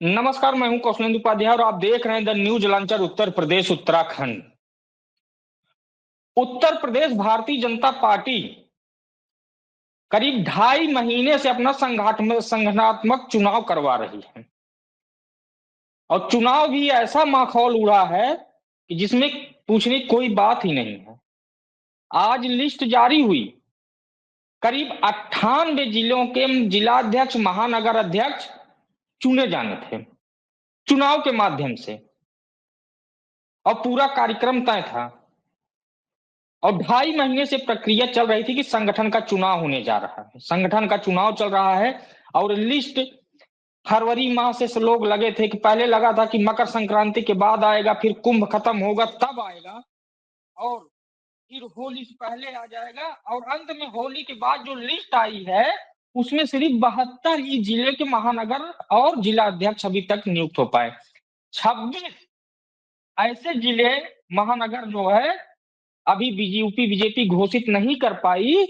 नमस्कार, मैं हूं कौशलेंद्र उपाध्याय और आप देख रहे हैं the news launcher Uttar Pradesh Uttarakhand. Uttar Pradesh Bharatiya Janata party करीब 2.5 महीने से अपना संगठनात्मक चुनाव करवा रही है और चुनाव भी ऐसा माहौल उड़ा है कि जिसमें पूछने की कोई बात ही नहीं है। आज लिस्ट जारी हुई। करीब 98 जिलों के जिलाध्यक्ष महानगर अध्यक्ष चुने जाने थे चुनाव के माध्यम से और पूरा कार्यक्रम तय था और 2.5 महीने से प्रक्रिया चल रही थी कि संगठन का चुनाव होने जा रहा है। संगठन का चुनाव चल रहा है और लिस्ट फरवरी माह से लोग लगे थे कि पहले लगा था कि मकर संक्रांति के बाद आएगा, फिर कुंभ खत्म होगा तब आएगा और फिर होली से पहले आ जाएगा और अंत में होली के बाद जो लिस्ट आई है उसमें सिर्फ 72 ही जिले के महानगर और जिला अध्यक्ष अभी तक नियुक्त हो पाए। 26 ऐसे जिले महानगर जो है अभी यूपी बीजेपी घोषित नहीं कर पाई,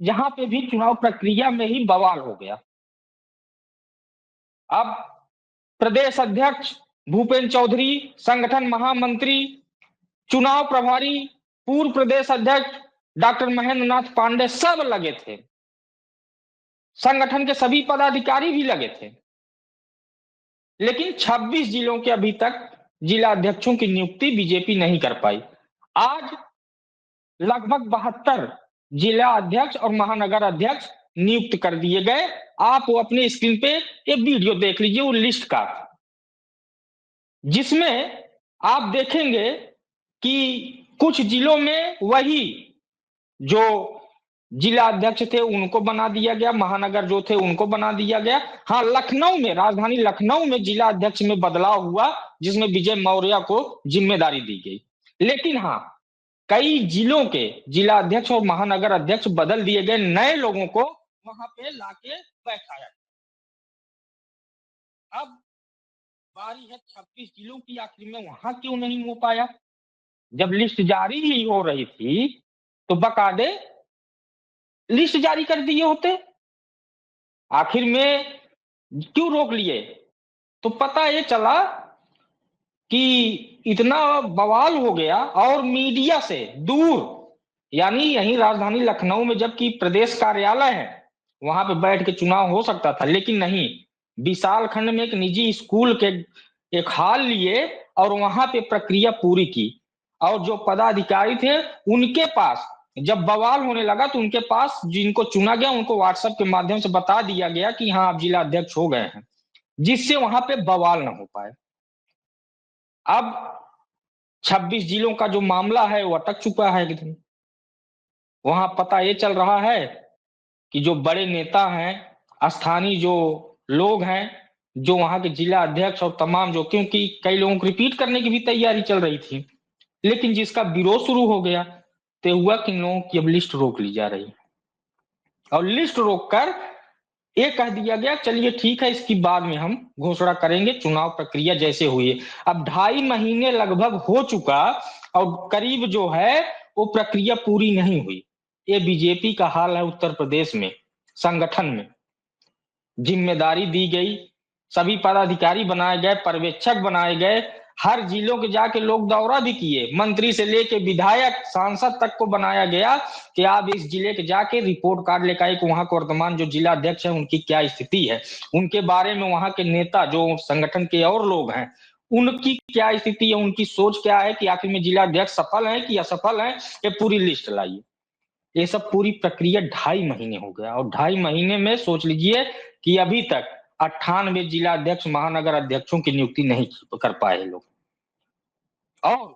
जहां पे भी चुनाव प्रक्रिया में ही बवाल हो गया। अब प्रदेश अध्यक्ष भूपेंद्र चौधरी, संगठन महामंत्री, चुनाव प्रभारी, पूर्व प्रदेश अध्यक्ष डॉक्टर महेंद्र नाथ पांडे सब लगे थे। संगठन के सभी पदाधिकारी भी लगे थे, लेकिन 26 जिलों के अभी तक जिला अध्यक्षों की नियुक्ति बीजेपी नहीं कर पाई। आज लगभग 72 जिला अध्यक्ष और महानगर अध्यक्ष नियुक्त कर दिए गए। आप वो अपने स्क्रीन पे एक वीडियो देख लीजिए वो लिस्ट का, जिसमें आप देखेंगे कि कुछ जिलों में वही जो जिला अध्यक्ष थे उनको बना दिया गया, महानगर जो थे उनको बना दिया गया। हाँ, लखनऊ में, राजधानी लखनऊ में जिला अध्यक्ष में बदलाव हुआ, जिसमें विजय मौर्य को जिम्मेदारी दी गई। लेकिन हाँ, कई जिलों के जिला अध्यक्ष और महानगर अध्यक्ष बदल दिए गए, नए लोगों को वहां पे लाके बैठाया। अब बारी है 26 जिलों की, आखिर में वहां क्यों नहीं हो पाया? जब लिस्ट जारी ही हो रही थी तो बकायदे लिस्ट जारी कर दिए होते, आखिर में क्यों रोक लिए? तो पता ये चला कि इतना बवाल हो गया और मीडिया से दूर, यानी यही राजधानी लखनऊ में जबकि प्रदेश कार्यालय है वहां पे बैठ के चुनाव हो सकता था, लेकिन नहीं, विशाल खंड में एक निजी स्कूल के एक हॉल लिए और वहां पे प्रक्रिया पूरी की और जो पदाधिकारी थे उनके पास जब बवाल होने लगा तो उनके पास जिनको चुना गया उनको व्हाट्सएप के माध्यम से बता दिया गया कि हाँ आप जिला अध्यक्ष हो गए हैं, जिससे वहां पे बवाल ना हो पाए। अब 26 जिलों का जो मामला है वो अटक चुका है एकदम। वहां पता ये चल रहा है कि जो बड़े नेता हैं, स्थानीय जो लोग हैं, जो वहां के जिला अध्यक्ष और तमाम जो, क्योंकि कई लोगों को रिपीट करने की भी तैयारी चल रही थी, लेकिन जिसका विरोध शुरू हो गया तो हुआ कि लोगों की अब लिस्ट रोक ली जा रही है और लिस्ट रोककर ये कह दिया गया चलिए ठीक है इसकी बाद में हम घोषणा करेंगे, चुनाव प्रक्रिया जैसे हुई है। अब 2.5 महीने लगभग हो चुका और करीब जो है वो प्रक्रिया पूरी नहीं हुई। ये बीजेपी का हाल है उत्तर प्रदेश में। संगठन में जिम्मेदारी दी गई, सभी पदाधिकारी बनाए गए, पर्यवेक्षक बनाए गए, हर जिलों के जाके लोग दौरा भी किए, मंत्री से लेके विधायक सांसद तक को बनाया गया कि आप इस जिले के जाके रिपोर्ट कार्ड लेकर आए कि वहां के वर्तमान जो जिला अध्यक्ष है उनकी क्या स्थिति है, उनके बारे में वहां के नेता जो संगठन के और लोग हैं उनकी क्या स्थिति है, उनकी सोच क्या है कि आखिर में जिला अध्यक्ष सफल है कि असफल है, ये पूरी लिस्ट लाइए। ये सब पूरी प्रक्रिया 2.5 महीने हो गया और 2.5 महीने में सोच लीजिए कि अभी तक 98 जिला अध्यक्ष महानगर अध्यक्षों की नियुक्ति नहीं कर पाए लोग। और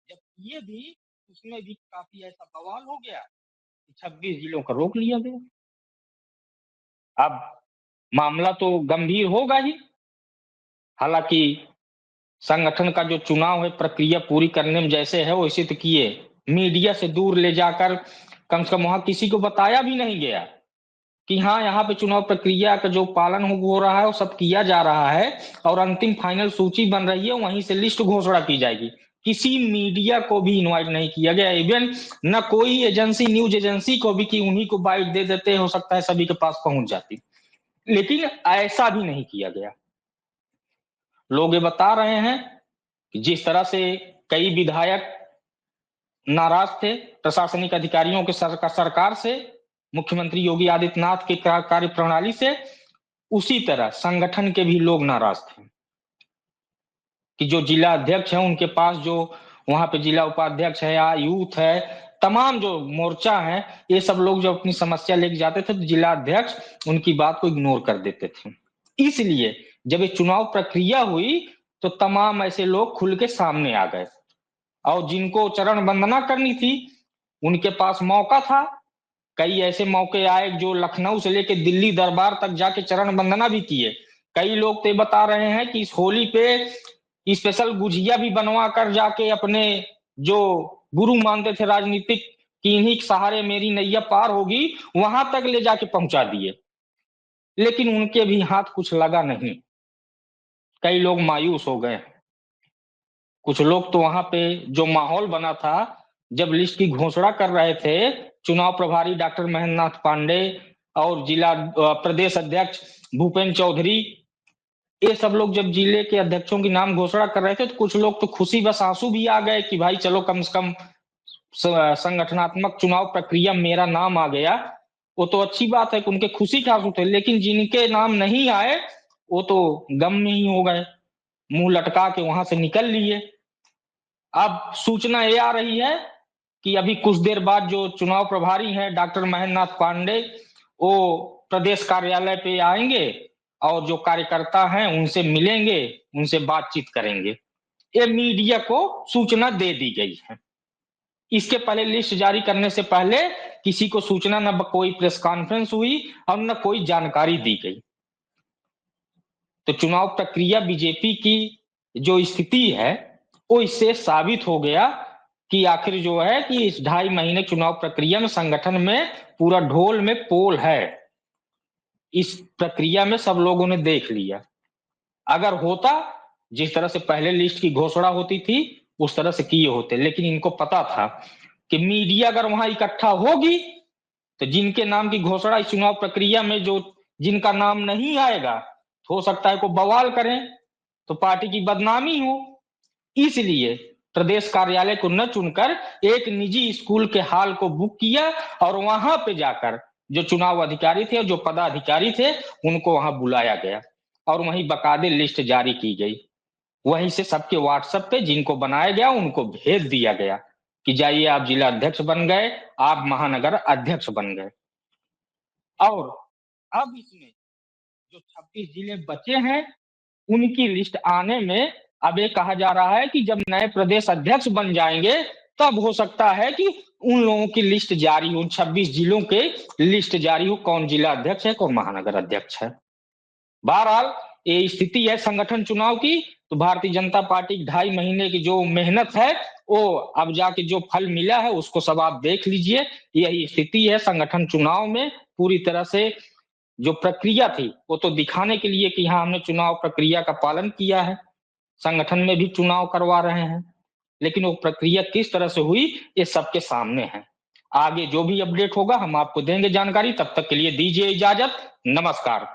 जब ये भी, उसमें भी काफी ऐसा बवाल हो गया कि 26 जिलों का रोक लिया गया। अब मामला तो गंभीर होगा ही। हालांकि संगठन का जो चुनाव है प्रक्रिया पूरी करने में जैसे है वैसे तो किए, मीडिया से दूर ले जाकर कम से कम वहां किसी को बताया भी नहीं गया कि हाँ यहाँ पे चुनाव प्रक्रिया का जो पालन हो रहा है वो सब किया जा रहा है और अंतिम फाइनल सूची बन रही है, वहीं से लिस्ट घोषणा की जाएगी। किसी मीडिया को भी इनवाइट नहीं किया गया, इवन न कोई एजेंसी, न्यूज एजेंसी को भी कि उन्हीं को बाइट दे देते, हो सकता है सभी के पास पहुंच जाती, लेकिन ऐसा भी नहीं किया गया। लोग ये बता रहे हैं कि जिस तरह से कई विधायक नाराज थे प्रशासनिक अधिकारियों के सरकार से, मुख्यमंत्री योगी आदित्यनाथ की कार्य प्रणाली से, उसी तरह संगठन के भी लोग नाराज थे कि जो जिला अध्यक्ष है उनके पास जो वहां पे जिला उपाध्यक्ष है या यूथ है, तमाम जो मोर्चा है, ये सब लोग जब अपनी समस्या लेके जाते थे तो जिला अध्यक्ष उनकी बात को इग्नोर कर देते थे। इसलिए जब ये चुनाव प्रक्रिया हुई तो तमाम ऐसे लोग खुल के सामने आ गए और जिनको चरण वंदना करनी थी उनके पास मौका था। कई ऐसे मौके आए जो लखनऊ से लेके दिल्ली दरबार तक जाके चरण वंदना भी किए। कई लोग तो बता रहे हैं कि इस होली पे स्पेशल गुजिया भी बनवा कर जाके अपने जो गुरु मानते थे राजनीतिक कि इन्हीं के सहारे मेरी नैया पार होगी, वहां तक ले जाके पहुंचा दिए, लेकिन उनके भी हाथ कुछ लगा नहीं। कई लोग मायूस हो गए। कुछ लोग तो वहां पे जो माहौल बना था जब लिस्ट की घोषणा कर रहे थे, चुनाव प्रभारी डॉक्टर महेंद्र नाथ पांडे और जिला प्रदेश अध्यक्ष भूपेंद्र चौधरी, ये सब लोग जब जिले के अध्यक्षों की नाम घोषणा कर रहे थे तो कुछ लोग तो खुशी बस आंसू भी आ गए कि भाई चलो कम से कम संगठनात्मक चुनाव प्रक्रिया मेरा नाम आ गया। वो तो अच्छी बात है कि उनके खुशी के आंसू थे, लेकिन जिनके नाम नहीं आए वो तो गम में ही हो गए, मुंह लटका के वहां से निकल लिए। अब सूचना ये आ रही है कि अभी कुछ देर बाद जो चुनाव प्रभारी हैं डॉक्टर महेंद्र नाथ पांडे, वो प्रदेश कार्यालय पे आएंगे और जो कार्यकर्ता हैं उनसे मिलेंगे, उनसे बातचीत करेंगे। ये मीडिया को सूचना दे दी गई है। इसके पहले लिस्ट जारी करने से पहले किसी को सूचना न कोई प्रेस कॉन्फ्रेंस हुई और न कोई जानकारी दी गई। तो चुनाव प्रक्रिया बीजेपी की जो स्थिति है वो इससे साबित हो गया कि आखिर जो है कि इस 2.5 महीने चुनाव प्रक्रिया में संगठन में पूरा ढोल में पोल है। इस प्रक्रिया में सब लोगों ने देख लिया। अगर होता जिस तरह से पहले लिस्ट की घोषणा होती थी उस तरह से किए होते, लेकिन इनको पता था कि मीडिया अगर वहां इकट्ठा होगी तो जिनके नाम की घोषणा इस चुनाव प्रक्रिया में जो जिनका नाम नहीं आएगा हो सकता है को बवाल करें तो पार्टी की बदनामी हो। इसलिए प्रदेश कार्यालय को न चुनकर एक निजी स्कूल के हॉल को बुक किया और वहां पे जाकर जो चुनाव अधिकारी थे और जो पदाधिकारी थे उनको वहां बुलाया गया और वहीं बकायदे लिस्ट जारी की गई। वहीं से सबके व्हाट्सएप पे जिनको बनाया गया उनको भेज दिया गया कि जाइए आप जिला अध्यक्ष बन गए, आप महानगर अध्यक्ष बन गए। और अब इसमें जो 26 जिले बचे हैं उनकी लिस्ट आने में अब ये कहा जा रहा है कि जब नए प्रदेश अध्यक्ष बन जाएंगे तब हो सकता है कि उन लोगों की लिस्ट जारी हो, 26 जिलों के लिस्ट जारी हो, कौन जिला अध्यक्ष है कौन महानगर अध्यक्ष है। बहरहाल ये स्थिति है संगठन चुनाव की। तो भारतीय जनता पार्टी 2.5 महीने की जो मेहनत है वो अब जाके जो फल मिला है उसको सब आप देख लीजिए। यही स्थिति है संगठन चुनाव में। पूरी तरह से जो प्रक्रिया थी वो तो दिखाने के लिए कि हाँ हमने चुनाव प्रक्रिया का पालन किया है, संगठन में भी चुनाव करवा रहे हैं, लेकिन वो प्रक्रिया किस तरह से हुई ये सबके सामने है। आगे जो भी अपडेट होगा हम आपको देंगे जानकारी। तब तक के लिए दीजिए इजाजत। नमस्कार।